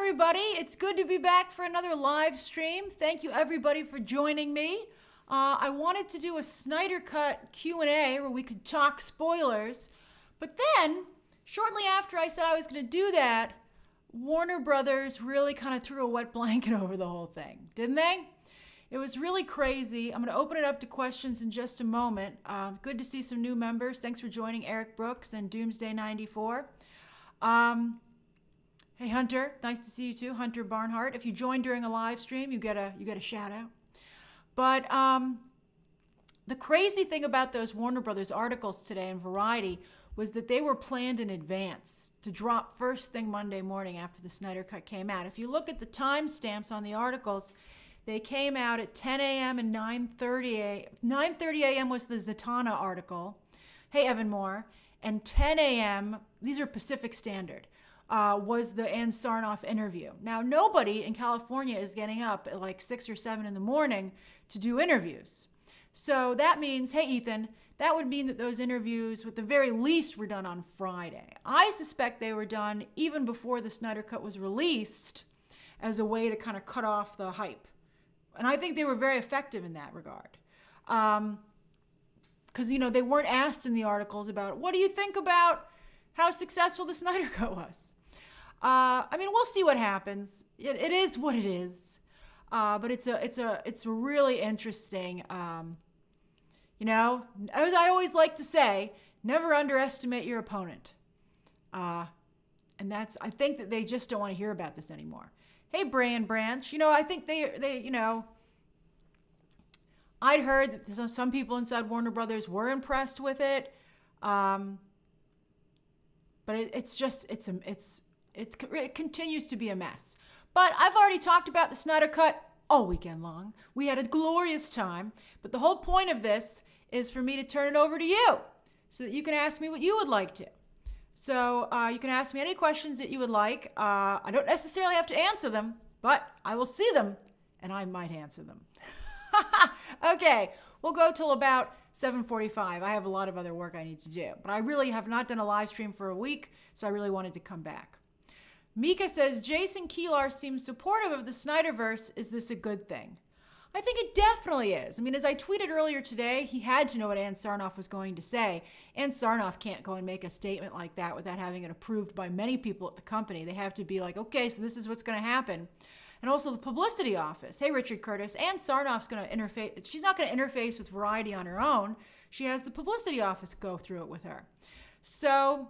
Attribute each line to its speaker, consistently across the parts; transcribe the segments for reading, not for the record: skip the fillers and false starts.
Speaker 1: everybody. It's good to be back for another live stream. Thank you, everybody, for joining me. I wanted to do a Snyder Cut Q&A where we could talk spoilers. But then, shortly after I said I was going to do that, Warner Brothers really kind of threw a wet blanket over the whole thing, didn't they? It was really crazy. I'm going to open it up to questions in just a moment. Good to see some new members. Thanks for joining, Eric Brooks and Doomsday94. Hey Hunter, nice to see you too, Hunter Barnhart. If you join during a live stream, you get a shout out. But the crazy thing about those Warner Brothers articles today in Variety was that they were planned in advance to drop first thing Monday morning after the Snyder Cut came out. If you look at the timestamps on the articles, they came out at 10 a.m. and 9:30 a.m. 9:30 a.m. was the Zatanna article. Hey Evan Moore. And 10 a.m., these are Pacific Standard, was the Ann Sarnoff interview. Now, nobody in California is getting up at like 6 or 7 in the morning to do interviews. So that means, hey, Ethan, that would mean that those interviews, at the very least, were done on Friday. I suspect they were done even before the Snyder Cut was released as a way to kind of cut off the hype. And I think they were very effective in that regard. Because, you know, they weren't asked in the articles about, what do you think about how successful the Snyder Cut was? I mean, we'll see what happens. It is what it is. But it's a really interesting, you know, as I always like to say, never underestimate your opponent. And I think that they just don't want to hear about this anymore. Hey, Brian Branch, you know, I think they, you know, I'd heard that some people inside Warner Brothers were impressed with it. But it continues to be a mess. But I've already talked about the Snyder Cut all weekend long. We had a glorious time. But the whole point of this is for me to turn it over to you so that you can ask me what you would like to. So you can ask me any questions that you would like. I don't necessarily have to answer them, but I will see them and I might answer them. Okay, we'll go till about 7:45. I have a lot of other work I need to do, but I really have not done a live stream for a week, so I really wanted to come back. Mika says, Jason Kilar seems supportive of the Snyderverse. Is this a good thing? I think it definitely is. I mean, as I tweeted earlier today, he had to know what Ann Sarnoff was going to say. Ann Sarnoff can't go and make a statement like that without having it approved by many people at the company. They have to be like, okay, so this is what's going to happen. And also the publicity office. Hey, Richard Curtis, Ann Sarnoff's going to interface. She's not going to interface with Variety on her own. She has the publicity office go through it with her. So,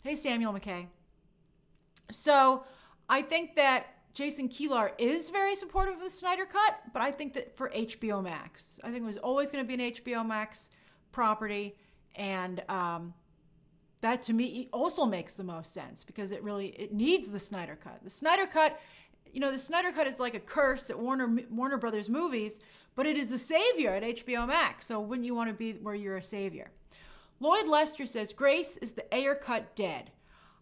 Speaker 1: hey, Samuel McKay. So I think that Jason Kilar is very supportive of the Snyder Cut, but I think that for HBO Max. I think it was always going to be an HBO Max property, and that to me also makes the most sense because it needs the Snyder Cut. The Snyder Cut, you know, the Snyder Cut is like a curse at Warner Brothers movies, but it is a savior at HBO Max. So wouldn't you want to be where you're a savior? Lloyd Lester says, Grace, is the Ayer Cut dead?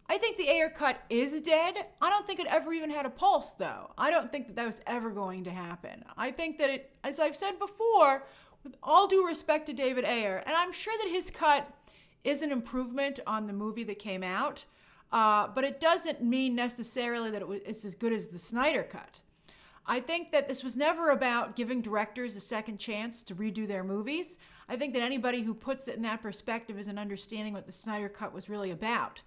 Speaker 1: I think the Ayer Cut is dead. I don't think it ever even had a pulse, though. I don't think that was ever going to happen. I think that it, as I've said before, with all due respect to David Ayer, and I'm sure that his cut is an improvement on the movie that came out, but it doesn't mean necessarily that it's as good as the Snyder Cut. I think that this was never about giving directors a second chance to redo their movies. I think that anybody who puts it in that perspective isn't understanding what the Snyder Cut was really about.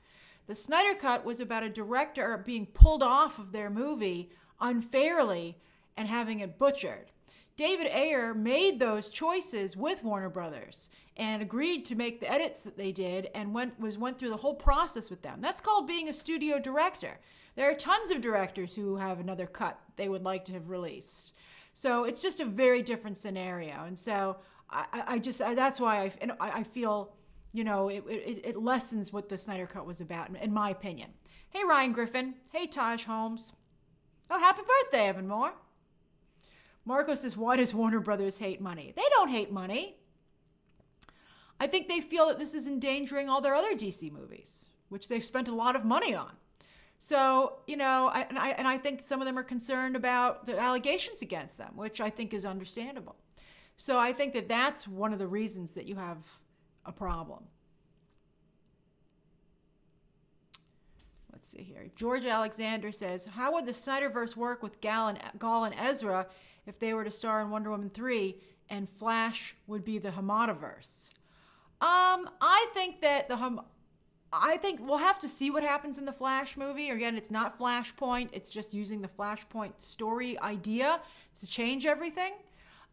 Speaker 1: The Snyder Cut was about a director being pulled off of their movie unfairly and having it butchered. David Ayer made those choices with Warner Brothers and agreed to make the edits that they did and went through the whole process with them. That's called being a studio director. There are tons of directors who have another cut they would like to have released. So it's just a very different scenario. And so that's why I feel, you know, it lessens what the Snyder Cut was about, in my opinion. Hey, Ryan Griffin. Hey, Taj Holmes. Oh, happy birthday, Evan Moore. Marco says, why does Warner Brothers hate money? They don't hate money. I think they feel that this is endangering all their other DC movies, which they've spent a lot of money on. So, you know, I think some of them are concerned about the allegations against them, which I think is understandable. So I think that that's one of the reasons that you have a problem. let's see here. George Alexander says, how would the Snyderverse work with Gal and Ezra if they were to star in Wonder Woman 3 and Flash would be the Hamadaverse? I think we'll have to see what happens in the Flash movie. Again, it's not Flashpoint. It's just using the Flashpoint story idea to change everything.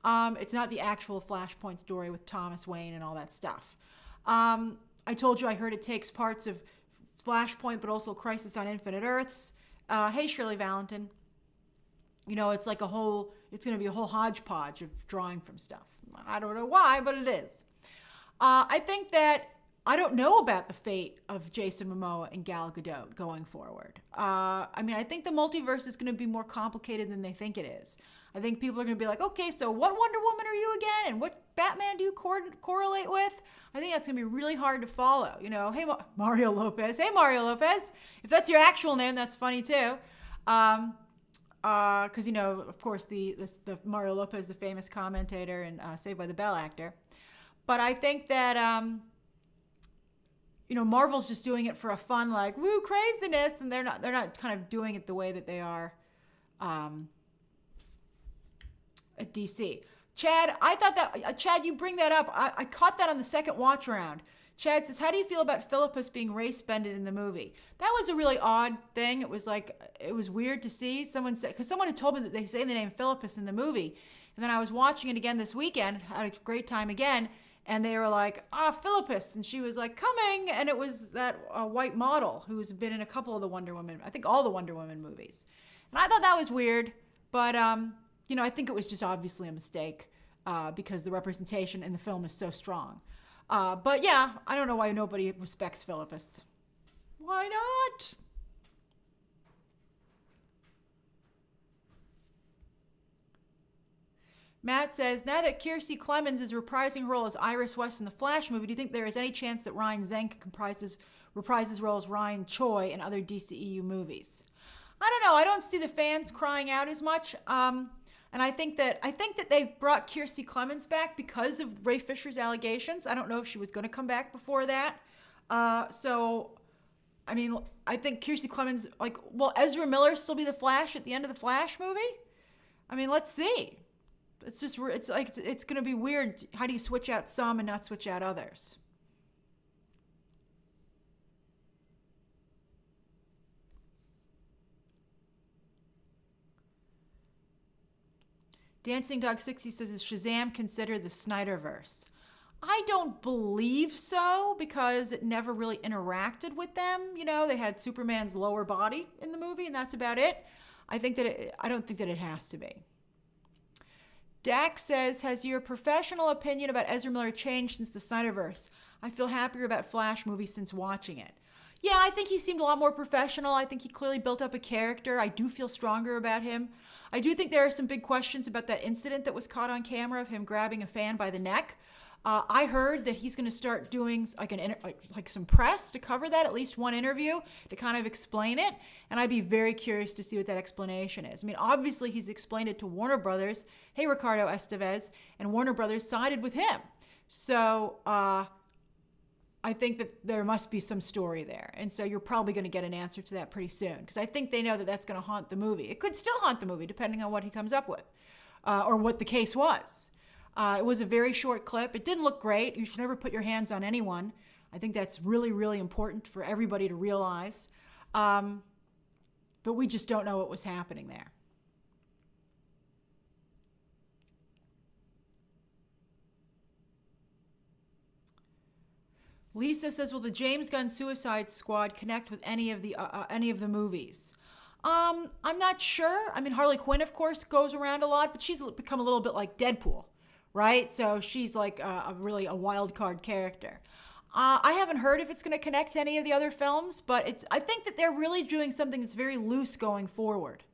Speaker 1: It's not the actual Flashpoint story with Thomas Wayne and all that stuff. I told you I heard it takes parts of Flashpoint, but also Crisis on Infinite Earths. Hey, Shirley Valentin. You know, it's like it's going to be a whole hodgepodge of drawing from stuff. I don't know why, but it is. I think that I don't know about the fate of Jason Momoa and Gal Gadot going forward. I mean, I think the multiverse is going to be more complicated than they think it is. I think people are going to be like, okay, so what Wonder Woman are you again? And what Batman do you correlate with? I think that's going to be really hard to follow. You know, hey, Mario Lopez. Hey, Mario Lopez. If that's your actual name, that's funny too. Because, you know, of course, the Mario Lopez, the famous commentator and Saved by the Bell actor. But I think that... you know, Marvel's just doing it for a fun, like, woo, craziness, and they're not kind of doing it the way that they are at DC. Chad, I thought that, Chad, you bring that up. I caught that on the second watch around. Chad says, how do you feel about Philippus being race-bended in the movie? That was a really odd thing. It was like, it was weird to see. Someone said, because someone had told me that they say the name Philippus in the movie, and then I was watching it again this weekend, had a great time again, and they were like, Philippus. And she was like, coming. And it was that white model who's been in a couple of the Wonder Woman, I think all the Wonder Woman movies. And I thought that was weird. But, you know, I think it was just obviously a mistake because the representation in the film is so strong. But yeah, I don't know why nobody respects Philippus. Why not? Matt says, now that Kiersey Clemons is reprising her role as Iris West in the Flash movie, do you think there is any chance that Ryan Zeng reprises role as Ryan Choi in other DCEU movies? I don't know. I don't see the fans crying out as much. And I think that they brought Kiersey Clemons back because of Ray Fisher's allegations. I don't know if she was going to come back before that. So, I mean, I think Kiersey Clemons, like, will Ezra Miller still be the Flash at the end of the Flash movie? I mean, let's see. It's just, it's like, it's going to be weird. How do you switch out some and not switch out others? Dancing Dog 60 says, is Shazam considered the Snyderverse? I don't believe so because it never really interacted with them. You know, they had Superman's lower body in the movie and that's about it. I don't think that it has to be. Dak says, has your professional opinion about Ezra Miller changed since the Snyderverse? I feel happier about Flash movies since watching it. Yeah, I think he seemed a lot more professional. I think he clearly built up a character. I do feel stronger about him. I do think there are some big questions about that incident that was caught on camera of him grabbing a fan by the neck. I heard that he's going to start doing like some press to cover that, at least one interview to kind of explain it. And I'd be very curious to see what that explanation is. I mean, obviously he's explained it to Warner Brothers. Hey, Ricardo Estevez, and Warner Brothers sided with him. So I think that there must be some story there. And so you're probably going to get an answer to that pretty soon because I think they know that that's going to haunt the movie. It could still haunt the movie depending on what he comes up with or what the case was. It was a very short clip. It didn't look great. You should never put your hands on anyone. I think that's really, really important for everybody to realize. But we just don't know what was happening there. Lisa says, will the James Gunn Suicide Squad connect with any of the movies? I'm not sure. I mean, Harley Quinn, of course, goes around a lot, but she's become a little bit like Deadpool. Right? So she's like really a wild card character. I haven't heard if it's going to connect to any of the other films, but I think that they're really doing something that's very loose going forward.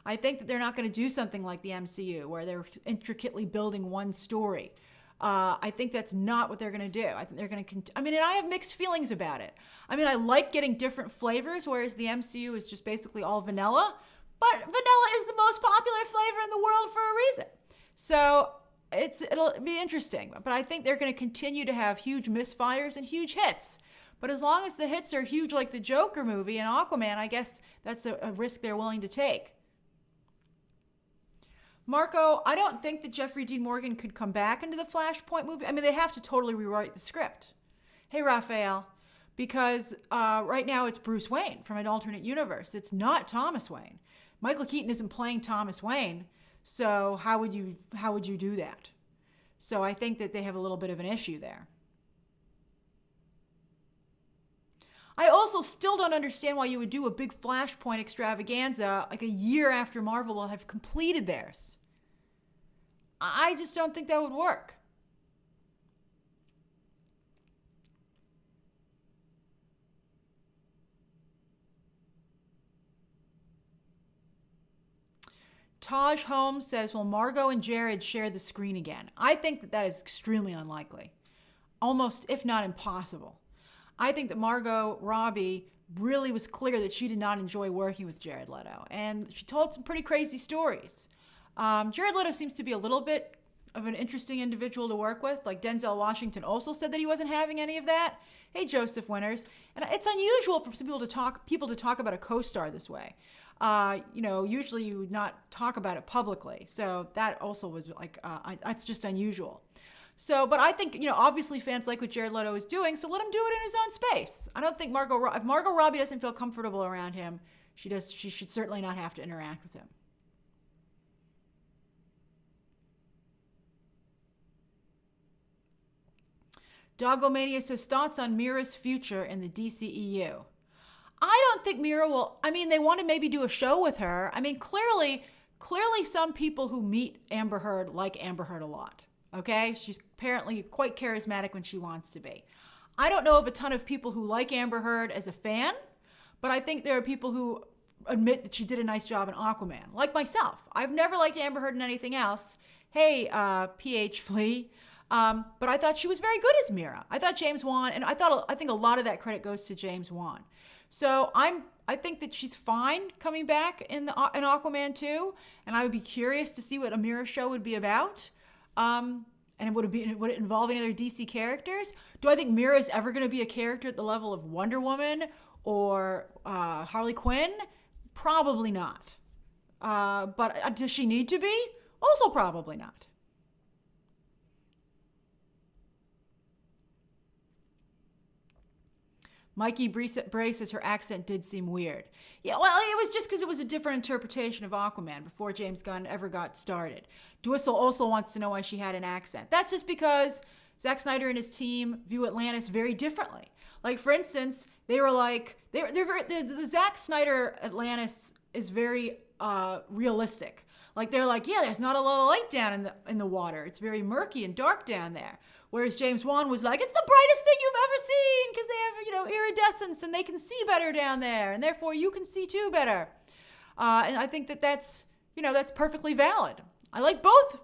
Speaker 1: I think that they're not going to do something like the MCU where they're intricately building one story. I think that's not what they're going to do. I think they're going to and I have mixed feelings about it. I mean, I like getting different flavors, whereas the MCU is just basically all vanilla, but vanilla is the most popular flavor in the world for a reason. So it'll be interesting, but I think they're going to continue to have huge misfires and huge hits. But as long as the hits are huge like the Joker movie and Aquaman, I guess that's a risk they're willing to take. Marco, I don't think that Jeffrey Dean Morgan could come back into the Flashpoint movie. I mean, they'd have to totally rewrite the script. Hey, Raphael, because right now it's Bruce Wayne from an alternate universe. It's not Thomas Wayne. Michael Keaton isn't playing Thomas Wayne, so how would you do that? So I think that they have a little bit of an issue there. I also still don't understand why you would do a big Flashpoint extravaganza like a year after Marvel will have completed theirs. I just don't think that would work. Taj Holmes says, will Margot and Jared share the screen again? I think that is extremely unlikely. Almost, if not impossible. I think that Margot Robbie really was clear that she did not enjoy working with Jared Leto. And she told some pretty crazy stories. Jared Leto seems to be a little bit of an interesting individual to work with. Like Denzel Washington also said that he wasn't having any of that. Hey, Joseph Winters. And it's unusual for people to talk about a co-star this way. Usually you would not talk about it publicly. So that also was like, that's just unusual. So, but I think, obviously fans like what Jared Leto is doing, so let him do it in his own space. I don't think if Margot Robbie doesn't feel comfortable around him, she should certainly not have to interact with him. Doggomania says, thoughts on Mira's future in the DCEU. I don't think Mira will, they want to maybe do a show with her. Clearly some people who meet Amber Heard like Amber Heard a lot. Okay? She's apparently quite charismatic when she wants to be. I don't know of a ton of people who like Amber Heard as a fan, but I think there are people who admit that she did a nice job in Aquaman, like myself. I've never liked Amber Heard in anything else. Hey, PH Flea. But I thought she was very good as Mira. I thought James Wan, and I think a lot of that credit goes to James Wan. So I think that she's fine coming back in Aquaman 2, and I would be curious to see what a Mira show would be about. And would it involve any other DC characters? Do I think Mira is ever going to be a character at the level of Wonder Woman or Harley Quinn? Probably not. But does she need to be? Also probably not. Mikey Brace says her accent did seem weird. Yeah, well, it was just because it was a different interpretation of Aquaman before James Gunn ever got started. Dwissel also wants to know why she had an accent. That's just because Zack Snyder and his team view Atlantis very differently. Like, for instance, they were like, the Zack Snyder Atlantis is very realistic. Like, they're like, yeah, there's not a lot of light down in the water. It's very murky and dark down there. Whereas James Wan was like, it's the brightest thing you've ever seen because they have, iridescence and they can see better down there. And therefore you can see too better. And I think that's perfectly valid. I like both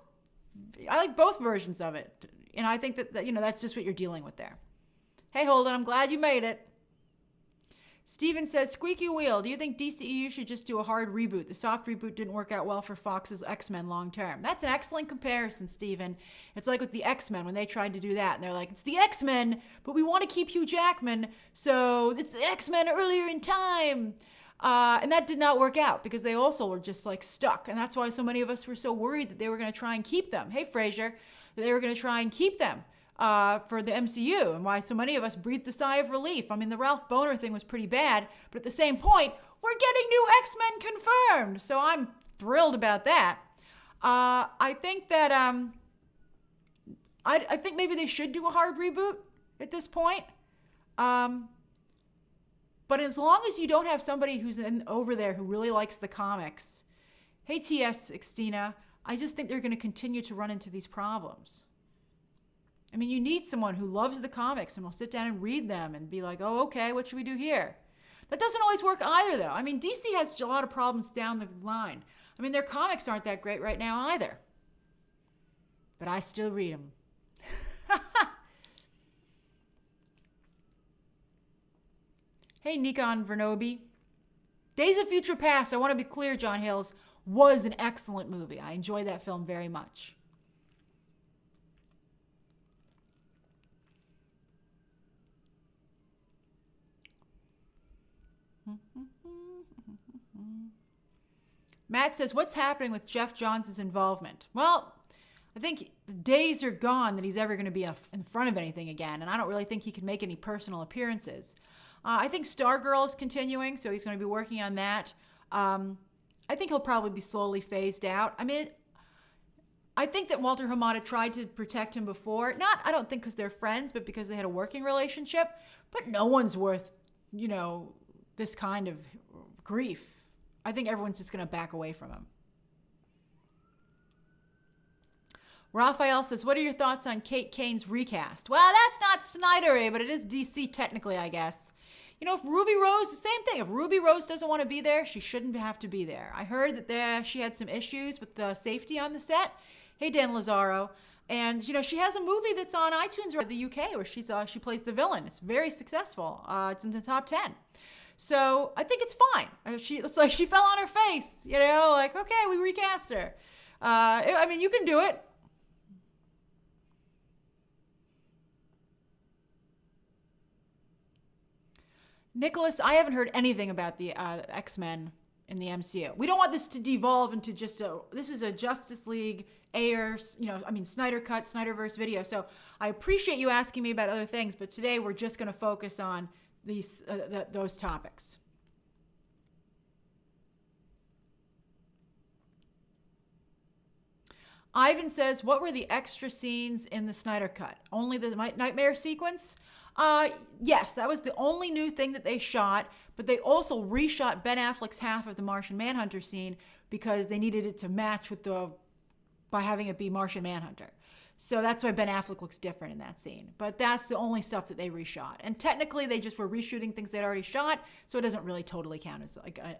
Speaker 1: versions of it. And I think that that's just what you're dealing with there. Hey, Holden, I'm glad you made it. Steven says, squeaky wheel, do you think DCEU should just do a hard reboot? The soft reboot didn't work out well for Fox's X-Men long term. That's an excellent comparison, Steven. It's like with the X-Men when they tried to do that. And they're like, it's the X-Men, but we want to keep Hugh Jackman, so it's the X-Men earlier in time. And that did not work out because they also were just like stuck. And that's why so many of us were so worried that they were going to try and keep them. Hey, Frazier, that they were going to try and keep them. For the MCU, and why so many of us breathed a sigh of relief. The Ralph Boner thing was pretty bad, but at the same point, we're getting new X-Men confirmed, so I'm thrilled about that. I think that I think maybe they should do a hard reboot at this point. But as long as you don't have somebody who's over there who really likes the comics, hey TS Xtina, I just think they're going to continue to run into these problems. You need someone who loves the comics and will sit down and read them and be like, oh, okay, what should we do here? That doesn't always work either, though. DC has a lot of problems down the line. Their comics aren't that great right now either. But I still read them. Hey, Nikon Vernobi. Days of Future Past, I want to be clear, John Hills, was an excellent movie. I enjoyed that film very much. Matt says, what's happening with Jeff Johns' involvement? Well, I think the days are gone that he's ever going to be in front of anything again, and I don't really think he can make any personal appearances. I think Stargirl is continuing, so he's going to be working on that. I think he'll probably be slowly phased out. I mean, I think that Walter Hamada tried to protect him before. Not, I don't think because they're friends, but because they had a working relationship. But no one's worth, this kind of grief. I think everyone's just going to back away from him. Raphael says, what are your thoughts on Kate Kane's recast? Well, that's not Snyder, but it is DC technically, I guess. If Ruby Rose, the same thing. If Ruby Rose doesn't want to be there, she shouldn't have to be there. I heard that she had some issues with the safety on the set. Hey, Dan Lazzaro. And, she has a movie that's on iTunes or the UK where she plays the villain. It's very successful. It's in the top 10. So I think it's fine. It's like she fell on her face, okay, we recast her. You can do it. Nicholas, I haven't heard anything about the X-Men in the MCU. We don't want this to devolve into this is a Justice League Snyder Cut, Snyderverse video. So I appreciate you asking me about other things, but today we're just going to focus on those topics. Ivan says, what were the extra scenes in the Snyder Cut? Only the nightmare sequence? Yes, that was the only new thing that they shot, but they also reshot Ben Affleck's half of the Martian Manhunter scene because they needed it to match with by having it be Martian Manhunter. So that's why Ben Affleck looks different in that scene. But that's the only stuff that they reshot. And technically, they just were reshooting things they'd already shot, so it doesn't really totally count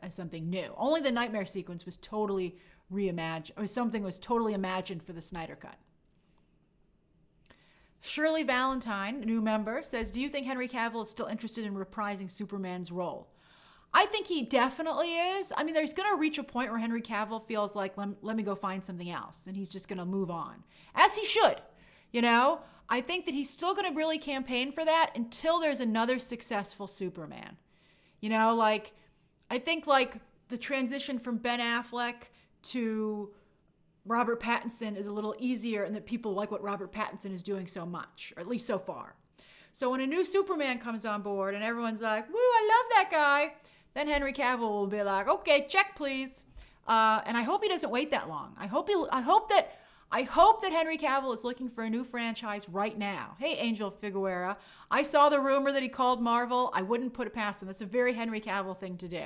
Speaker 1: as something new. Only the nightmare sequence was totally reimagined, or something was totally imagined for the Snyder Cut. Shirley Valentine, new member, says, do you think Henry Cavill is still interested in reprising Superman's role? I think he definitely is. I mean, there's going to reach a point where Henry Cavill feels like, let me go find something else, and he's just going to move on, as he should. I think that he's still going to really campaign for that until there's another successful Superman. I think the transition from Ben Affleck to Robert Pattinson is a little easier, and that people like what Robert Pattinson is doing so much, or at least so far. So when a new Superman comes on board and everyone's like, woo, I love that guy, then Henry Cavill will be like, okay, check please. And I hope he doesn't wait that long. I hope that Henry Cavill is looking for a new franchise right now. Hey, Angel Figueroa, I saw the rumor that he called Marvel. I wouldn't put it past him. That's a very Henry Cavill thing to do.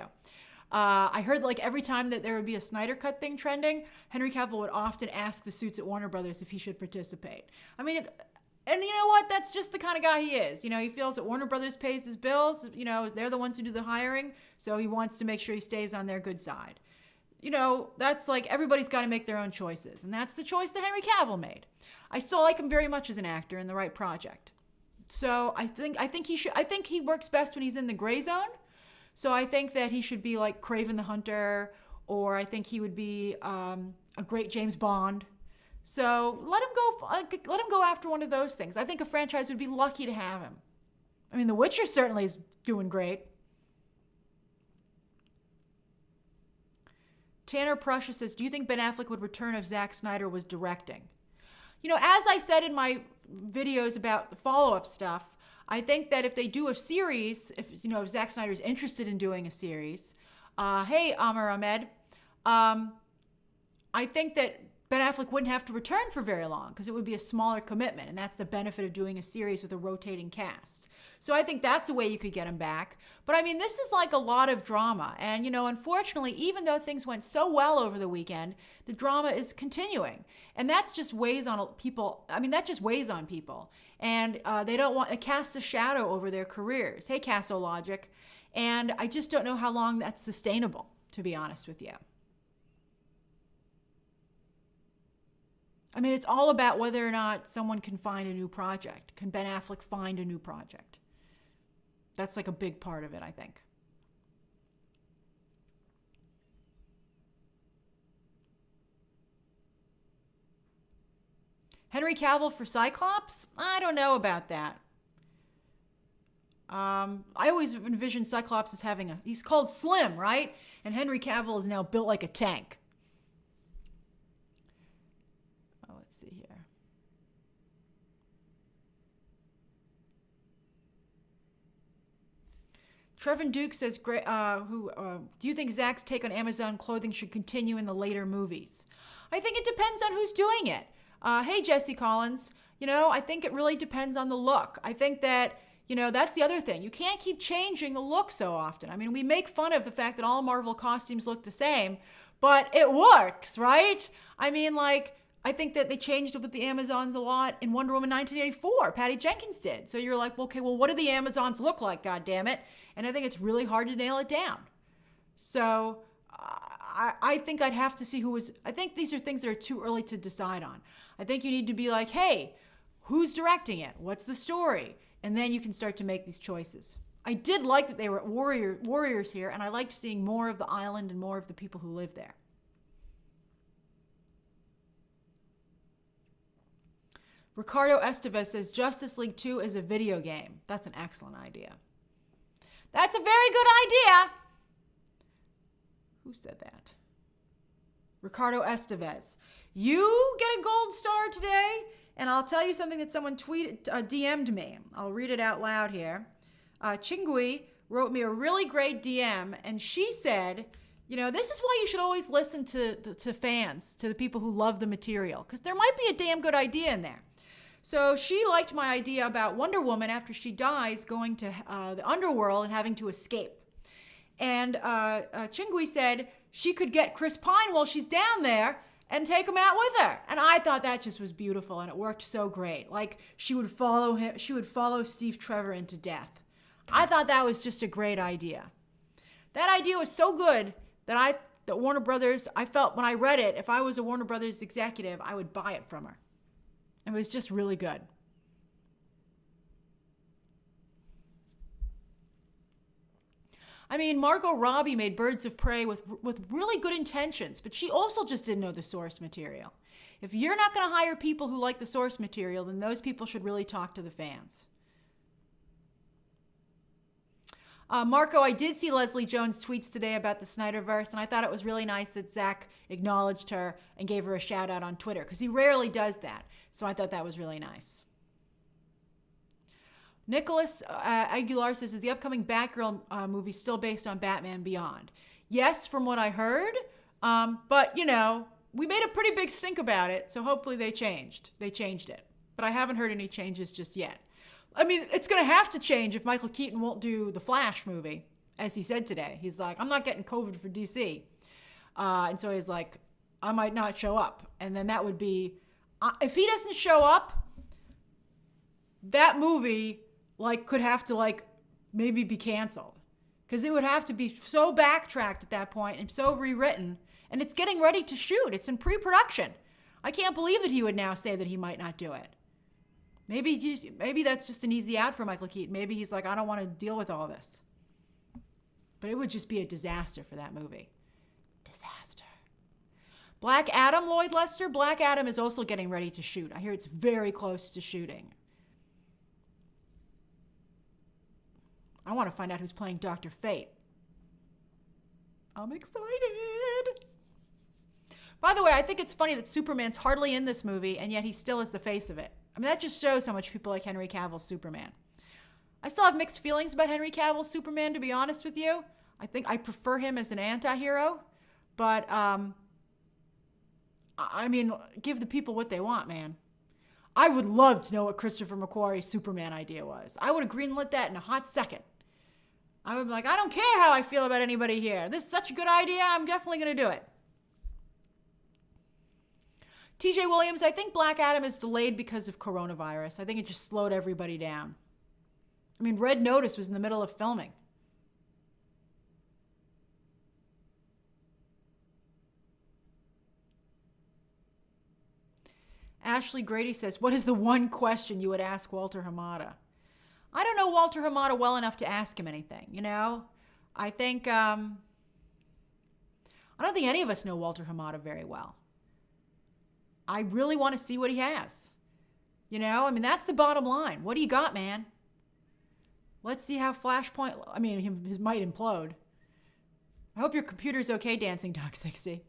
Speaker 1: I heard every time that there would be a Snyder Cut thing trending, Henry Cavill would often ask the suits at Warner Brothers if he should participate. I mean, and you know what? That's just the kind of guy he is. He feels that Warner Brothers pays his bills. They're the ones who do the hiring, so he wants to make sure he stays on their good side. That's everybody's got to make their own choices, and that's the choice that Henry Cavill made. I still like him very much as an actor in the right project. So I think he works best when he's in the gray zone. So I think that he should be like Kraven the Hunter, or I think he would be a great James Bond. So let him go after one of those things. I think a franchise would be lucky to have him. I mean, The Witcher certainly is doing great. Tanner Prussia says, do you think Ben Affleck would return if Zack Snyder was directing? As I said in my videos about the follow-up stuff, I think that if they do a series, if Zack Snyder's interested in doing a series, hey, Amar Ahmed, I think that Ben Affleck wouldn't have to return for very long because it would be a smaller commitment, and that's the benefit of doing a series with a rotating cast. So I think that's a way you could get him back. But I mean, this is like a lot of drama, and unfortunately, even though things went so well over the weekend, the drama is continuing, and that just weighs on people. I mean, that just weighs on people, and they don't want it casts a shadow over their careers. Hey, Casso Logic, and I just don't know how long that's sustainable, to be honest with you. I mean, it's all about whether or not someone can find a new project. Can Ben Affleck find a new project? That's a big part of it, I think. Henry Cavill for Cyclops? I don't know about that. I always envision Cyclops as he's called Slim, right? And Henry Cavill is now built like a tank. Oh, let's see here. Trevin Duke says, do you think Zach's take on Amazon clothing should continue in the later movies? I think it depends on who's doing it. Hey, Jesse Collins, I think it really depends on the look. I think that, that's the other thing. You can't keep changing the look so often. I mean, we make fun of the fact that all Marvel costumes look the same, but it works, right? I mean, I think that they changed it with the Amazons a lot in Wonder Woman 1984. Patty Jenkins did. So you're like, okay, well, what do the Amazons look like, goddammit? And I think it's really hard to nail it down. So I think I'd have to see I think these are things that are too early to decide on. I think you need to be like, hey, who's directing it? What's the story? And then you can start to make these choices. I did like that they were warriors here, and I liked seeing more of the island and more of the people who live there. Ricardo Estevez says Justice League 2 is a video game. That's an excellent idea. That's a very good idea. Who said that? Ricardo Estevez. You get a gold star today, and I'll tell you something that someone DM'd me. I'll read it out loud here. Chingui wrote me a really great DM, and she said, this is why you should always listen to fans, to the people who love the material, because there might be a damn good idea in there. So she liked my idea about Wonder Woman after she dies going to the underworld and having to escape. And Chingui said she could get Chris Pine while she's down there and take him out with her. And I thought that just was beautiful, and it worked so great. Like, she would follow him, she would follow Steve Trevor into death. I thought that was just a great idea. That idea was so good that Warner Brothers, I felt when I read it, if I was a Warner Brothers executive, I would buy it from her. It was just really good. I mean, Margot Robbie made Birds of Prey with really good intentions, but she also just didn't know the source material. If you're not going to hire people who like the source material, then those people should really talk to the fans. Marco, I did see Leslie Jones' tweets today about the Snyderverse, and I thought it was really nice that Zach acknowledged her and gave her a shout out on Twitter, because he rarely does that. So I thought that was really nice. Nicholas Aguilar says, is the upcoming Batgirl movie still based on Batman Beyond? Yes, from what I heard, but we made a pretty big stink about it, so hopefully they changed it. But I haven't heard any changes just yet. I mean, it's going to have to change if Michael Keaton won't do the Flash movie, as he said today. He's like, I'm not getting COVID for DC. And so he's like, I might not show up. And then that would be, if he doesn't show up, that movie, could have to, maybe be canceled. Because it would have to be so backtracked at that point and so rewritten. And it's getting ready to shoot. It's in pre-production. I can't believe that he would now say that he might not do it. Maybe that's just an easy out for Michael Keaton. Maybe he's like, I don't want to deal with all this. But it would just be a disaster for that movie. Disaster. Black Adam, Lloyd Lester. Black Adam is also getting ready to shoot. I hear it's very close to shooting. I want to find out who's playing Dr. Fate. I'm excited. By the way, I think it's funny that Superman's hardly in this movie, and yet he still is the face of it. I mean, that just shows how much people like Henry Cavill's Superman. I still have mixed feelings about Henry Cavill's Superman, to be honest with you. I think I prefer him as an anti-hero. But, I mean, give the people what they want, man. I would love to know what Christopher McQuarrie's Superman idea was. I would have greenlit that in a hot second. I would be like, I don't care how I feel about anybody here. This is such a good idea. I'm definitely going to do it. TJ Williams, I think Black Adam is delayed because of coronavirus. I think it just slowed everybody down. I mean, Red Notice was in the middle of filming. Ashley Grady says, what is the one question you would ask Walter Hamada? I don't know Walter Hamada well enough to ask him anything, I think, I don't think any of us know Walter Hamada very well. I really want to see what he has. I mean, that's the bottom line. What do you got, man? Let's see how Flashpoint, I mean, he might implode. I hope your computer's okay, Dancing Dog 60.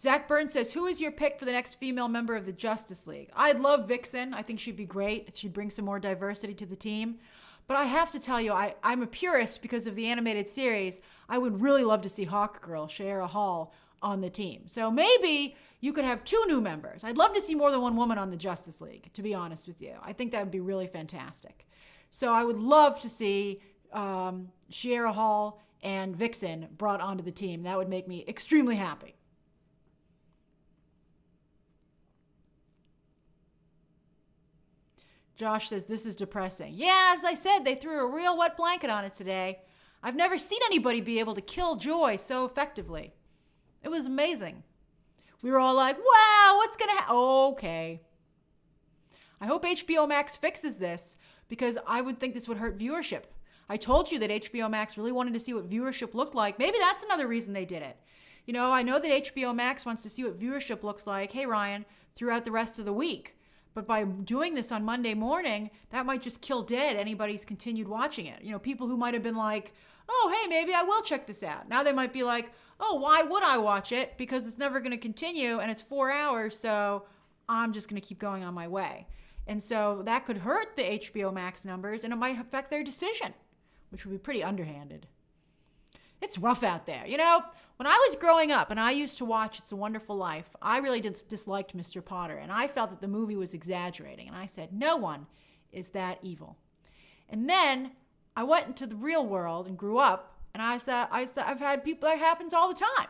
Speaker 1: Zach Burns says, who is your pick for the next female member of the Justice League? I'd love Vixen. I think she'd be great. She'd bring some more diversity to the team. But I have to tell you, I'm a purist because of the animated series. I would really love to see Hawkgirl, Shayera Hall, on the team. So maybe you could have 2 new members. I'd love to see more than one woman on the Justice League, to be honest with you. I think that would be really fantastic. So I would love to see Shayera Hall and Vixen brought onto the team. That would make me extremely happy. Josh says, this is depressing. Yeah, as I said, they threw a real wet blanket on it today. I've never seen anybody be able to kill joy so effectively. It was amazing. We were all like, wow, what's going to happen? Okay. I hope HBO Max fixes this because I would think this would hurt viewership. I told you that HBO Max really wanted to see what viewership looked like. Maybe that's another reason they did it. You know, I know that HBO Max wants to see what viewership looks like, hey, Ryan, throughout the rest of the week. But by doing this on Monday morning, that might just kill dead anybody's continued watching it. You know, people who might have been like, oh, hey, maybe I will check this out. Now they might be like, oh, why would I watch it? Because it's never going to continue and it's 4 hours, so I'm just going to keep going on my way. And so that could hurt the HBO Max numbers and it might affect their decision, which would be pretty underhanded. It's rough out there. You know, when I was growing up and I used to watch It's a Wonderful Life, I really disliked Mr. Potter and I felt that the movie was exaggerating. And I said, no one is that evil. And then I went into the real world and grew up and I said, I've had people, that happens all the time.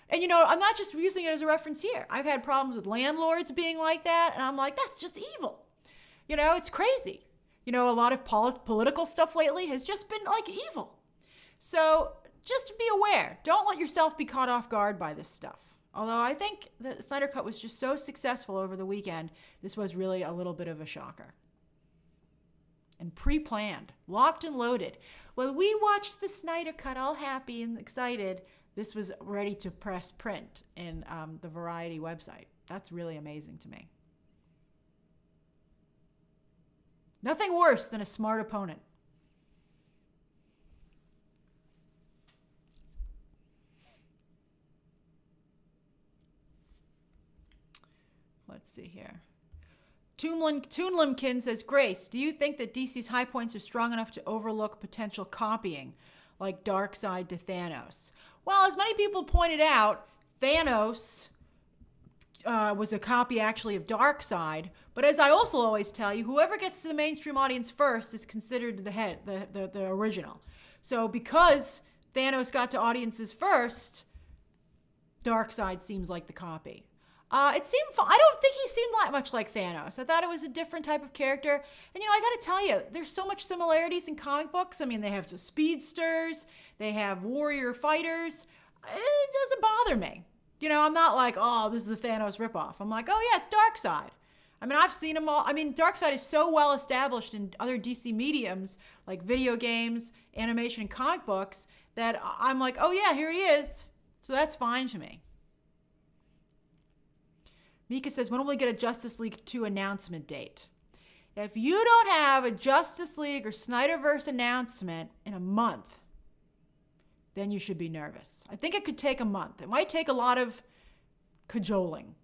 Speaker 1: And you know, I'm not just using it as a reference here. I've had problems with landlords being like that. And I'm like, that's just evil. You know, it's crazy. You know, a lot of political stuff lately has just been like evil. So just be aware. Don't let yourself be caught off guard by this stuff. Although I think the Snyder Cut was just so successful over the weekend, this was really a little bit of a shocker. And pre-planned, locked and loaded. When we watched the Snyder Cut all happy and excited, this was ready to press print in the Variety website. That's really amazing to me. Nothing worse than a smart opponent. Let's see here. Toonlimkin says, Grace, do you think that DC's high points are strong enough to overlook potential copying, like Darkseid to Thanos? Well, as many people pointed out, Thanos was a copy actually of Darkseid. But as I also always tell you, whoever gets to the mainstream audience first is considered the original. So because Thanos got to audiences first, Darkseid seems like the copy. It seemed fun. I don't think he seemed that much like Thanos. I thought it was a different type of character. And, you know, I got to tell you, there's so much similarities in comic books. I mean, they have the speedsters. They have warrior fighters. It doesn't bother me. You know, I'm not like, oh, this is a Thanos ripoff. I'm like, oh, yeah, it's Darkseid. I mean, I've seen them all. I mean, Darkseid is so well established in other DC mediums, like video games, animation, and comic books, that I'm like, oh, yeah, here he is. So that's fine to me. Mika says, when will we get a Justice League 2 announcement date? If you don't have a Justice League or Snyderverse announcement in a month, then you should be nervous. I think it could take a month. It might take a lot of cajoling.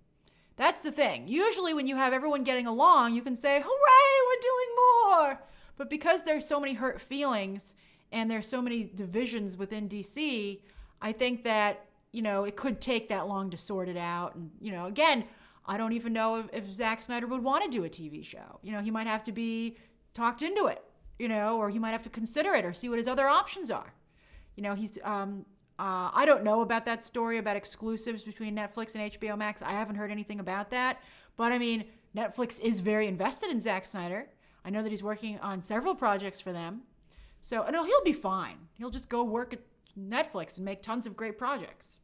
Speaker 1: That's the thing. Usually when you have everyone getting along, you can say, hooray, we're doing more. But because there's so many hurt feelings and there's so many divisions within DC, I think that, you know, it could take that long to sort it out. And, you know, again, I don't even know if Zack Snyder would want to do a TV show. You know, he might have to be talked into it, you know, or he might have to consider it or see what his other options are. You know, he's, I don't know about that story about exclusives between Netflix and HBO Max. I haven't heard anything about that. But I mean, Netflix is very invested in Zack Snyder. I know that he's working on several projects for them. So, no, he'll be fine. He'll just go work at Netflix and make tons of great projects.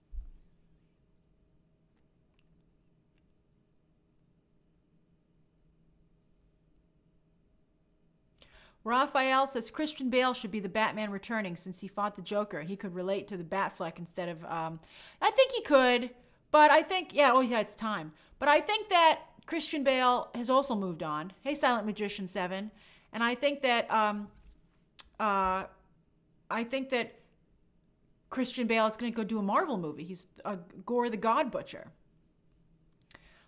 Speaker 1: Raphael says Christian Bale should be the Batman returning since he fought the Joker. He could relate to the Batfleck instead of, I think he could, but I think, it's time. But I think that Christian Bale has also moved on. Hey, Silent Magician 7. And I think that Christian Bale is going to go do a Marvel movie. He's Gore the God Butcher.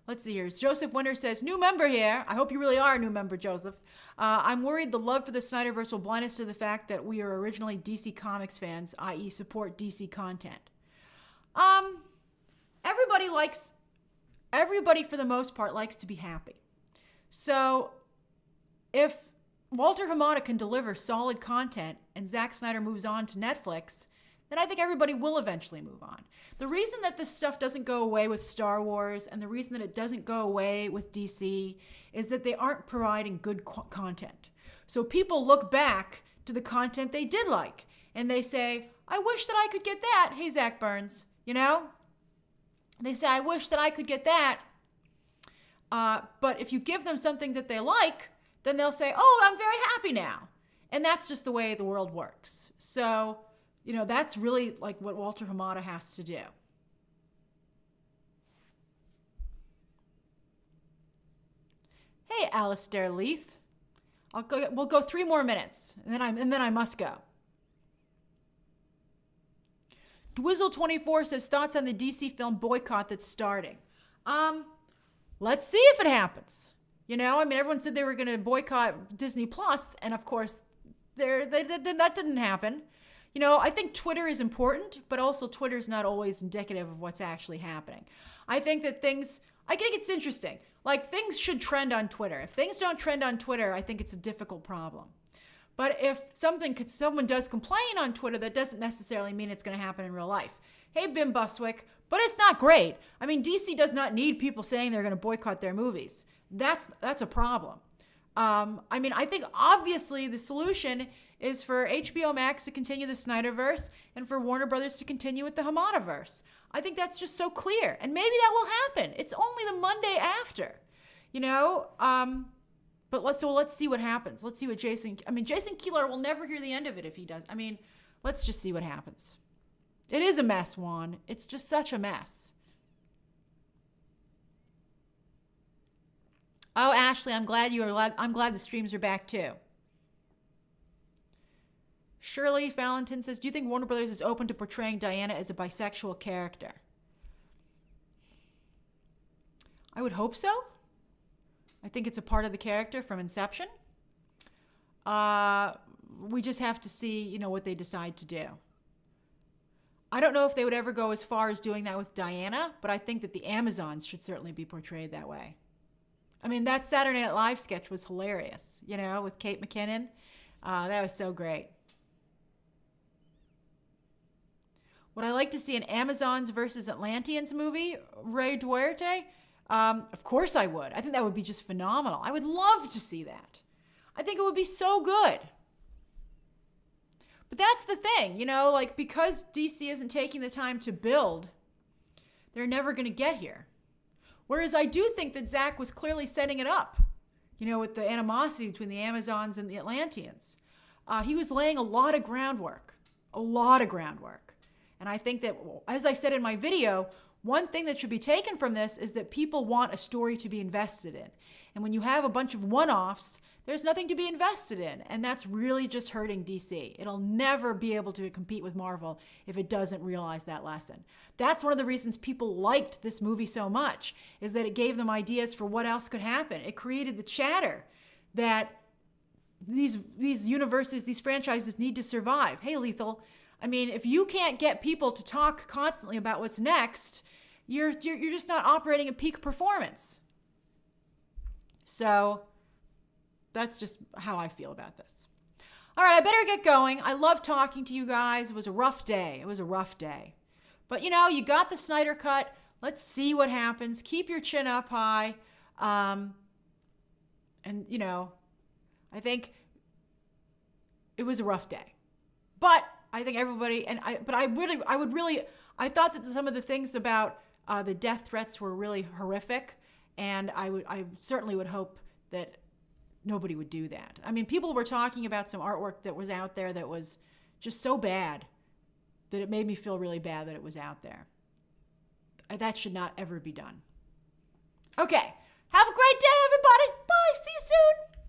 Speaker 1: Let's see here. Joseph Winter says, new member here. I hope you really are a new member, Joseph. I'm worried the love for the Snyderverse will blind us to the fact that we are originally DC Comics fans, i.e. support DC content. Everybody for the most part likes to be happy. So if Walter Hamada can deliver solid content and Zack Snyder moves on to Netflix, then I think everybody will eventually move on. The reason that this stuff doesn't go away with Star Wars and the reason that it doesn't go away with DC is that they aren't providing good content. So people look back to the content they did like and they say, I wish that I could get that. Hey, Zach Burns, you know? They say, I wish that I could get that. But if you give them something that they like, then they'll say, oh, I'm very happy now. And that's just the way the world works. So, you know, that's really like what Walter Hamada has to do. Hey, Alistair Leith. We'll go 3 more minutes, and then I must go. Dwizzle24 says, thoughts on the DC film boycott that's starting. Let's see if it happens. You know, I mean, everyone said they were going to boycott Disney Plus, and of course, that didn't happen. You know, I think Twitter is important, but also Twitter is not always indicative of what's actually happening. I think it's interesting. Like, things should trend on Twitter. If things don't trend on Twitter, I think it's a difficult problem. But if someone does complain on Twitter, that doesn't necessarily mean it's going to happen in real life. Hey, Bim Buswick, but it's not great. I mean, DC does not need people saying they're going to boycott their movies. That's a problem. I mean, I think obviously the solution is for HBO Max to continue the Snyderverse and for Warner Brothers to continue with the Hamadaverse. I think that's just so clear. And maybe that will happen. It's only the Monday after, you know? But let's see what happens. Let's see what Jason Keeler will never hear the end of it if he does. I mean, let's just see what happens. It is a mess, Juan. It's just such a mess. Oh, Ashley, I'm glad the streams are back too. Shirley Valentin says, do you think Warner Brothers is open to portraying Diana as a bisexual character? I would hope so. I think it's a part of the character from Inception. We just have to see, you know, what they decide to do. I don't know if they would ever go as far as doing that with Diana, but I think that the Amazons should certainly be portrayed that way. I mean, that Saturday Night Live sketch was hilarious, you know, with Kate McKinnon. That was so great. Would I like to see an Amazons versus Atlanteans movie, Ray Duarte? Of course I would. I think that would be just phenomenal. I would love to see that. I think it would be so good. But that's the thing, you know, like, because DC isn't taking the time to build, they're never going to get here. Whereas I do think that Zach was clearly setting it up, you know, with the animosity between the Amazons and the Atlanteans. He was laying a lot of groundwork. And I think that, as I said in my video, one thing that should be taken from this is that people want a story to be invested in. And when you have a bunch of one-offs, there's nothing to be invested in. And that's really just hurting DC. It'll never be able to compete with Marvel if it doesn't realize that lesson. That's one of the reasons people liked this movie so much, is that it gave them ideas for what else could happen. It created the chatter that these universes, these franchises need to survive. Hey, Lethal, I mean, if you can't get people to talk constantly about what's next, you're just not operating at peak performance. So that's just how I feel about this. All right, I better get going. I love talking to you guys. It was a rough day. But, you know, you got the Snyder Cut. Let's see what happens. Keep your chin up high. And, you know, I think it was a rough day. But I think everybody, I thought that some of the things about the death threats were really horrific. And I certainly would hope that nobody would do that. I mean, people were talking about some artwork that was out there that was just so bad that it made me feel really bad that it was out there. That should not ever be done. Okay. Have a great day, everybody. Bye. See you soon.